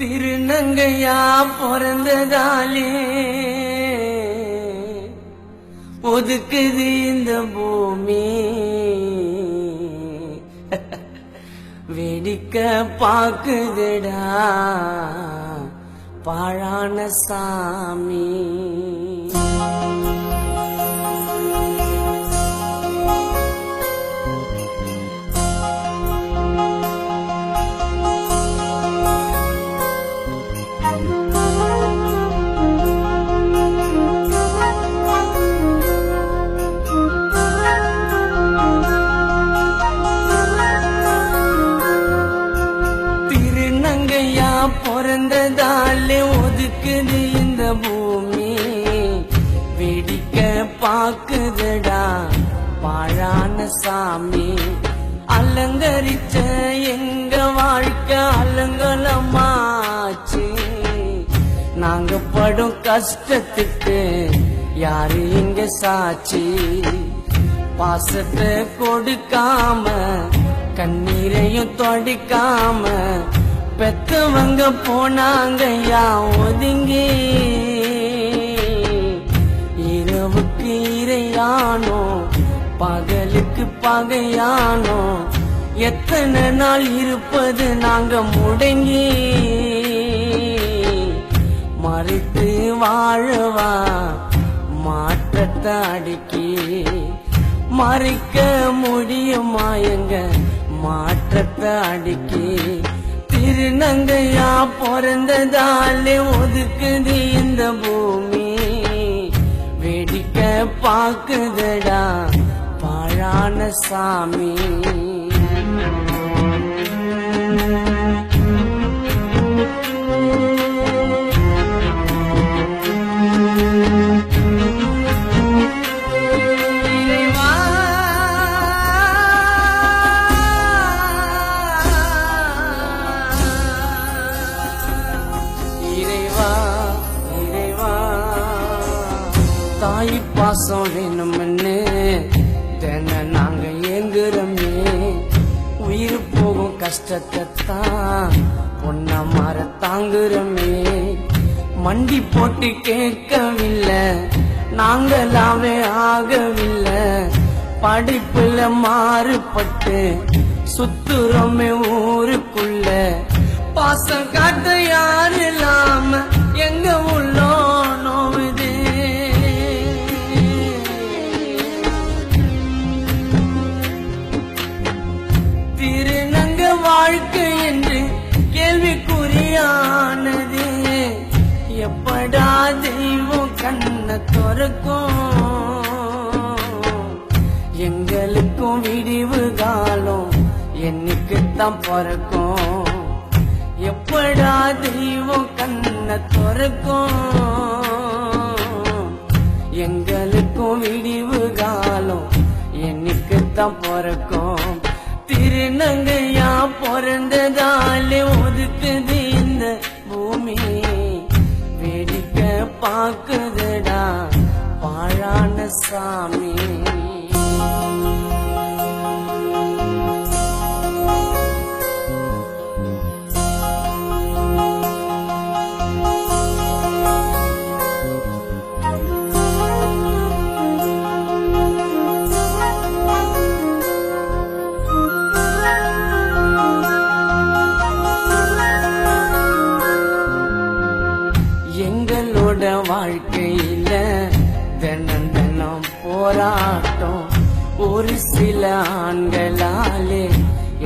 திருநங்கையா பிறந்ததாலே ஒதுக்குது இந்த பூமி. வேடிக்கை பாக்குதுடா பாழான சாமி. திருநங்கையா பிறந்ததாலே ஒதுக்குது இந்த பூமி. வேடிக்கை பாக்குதுடா பாழான சாமி. அலங்கரிச்ச எங்க வாழ்க்கை அலங்கலமாச்சு. நாங்க படும் கஷ்டத்துக்கு யாரு இங்க சாட்சி? பாசத்தை கொடுக்காம கண்ணீரையும் தொடிக்காம பெத்தவங்க போனாங்க யா ஒதுங்கி. இரவுக்கு இறையானோ பகலுக்கு பகையானோ எத்தனை நாள் இருப்பது நாங்க முடங்கி. மறைத்து வாழவா மாற்றத்தை அடக்கி மறைக்க முடியுமா எங்க மாற்றத்தை அடக்கி? திருநங்கையா பிறந்ததாலே ஒதுக்குது இந்த பூமி. வேடிக்கை பாக்குதடா பாழான சாமி. தாய் பாசம் வேணும்னு தின நாங்க ஏங்குறமே. உயிர் போகும் கஷ்டத்தை தான் பொண்ண மாற தாங்குறமே. மண்டி போட்டு கேட்கவில்லை நாங்களாவே ஆகவில்லை. படிப்புல மாறுபட்டு சுத்துறோமே ஊருக்குள்ள. பாசம் காட்ட யாரு இல்லாம எங்க உள்ளோ நோவுது. திருநங்க வாழ்க்கை என்று கேள்விக்குறியானது. எப்படா தெய்வம் கண்ணை திறக்கும்? எங்களுக்கும் விடிவு காலம் என்னைக்குத்தான் பிறக்கும்? எப்படா தெய்வம் கண்ணை திறக்கும்? எங்களுக்கும் விடிவு காலம் என்னைக்குத்தான் பிறக்கும்? திருநங்கையா பிறந்ததாலே ஒதுக்குது இந்த பூமி. வேடிக்கை பாக்குதுடா பாழான சாமி. எங்களோட வாழ்க்கையில தினம் தினம் போராட்டம். ஒரு சில ஆண்களாலே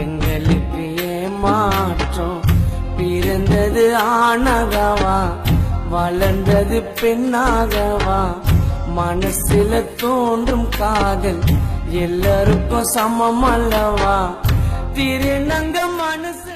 எங்களுக்கு ஏமாற்றம். பிறந்தது ஆணாகவா வளர்ந்தது பெண்ணாகவா? மனசுல தோன்றும் காதல் எல்லாருக்கும் சமம் அல்லவா? திருநங்க மனசு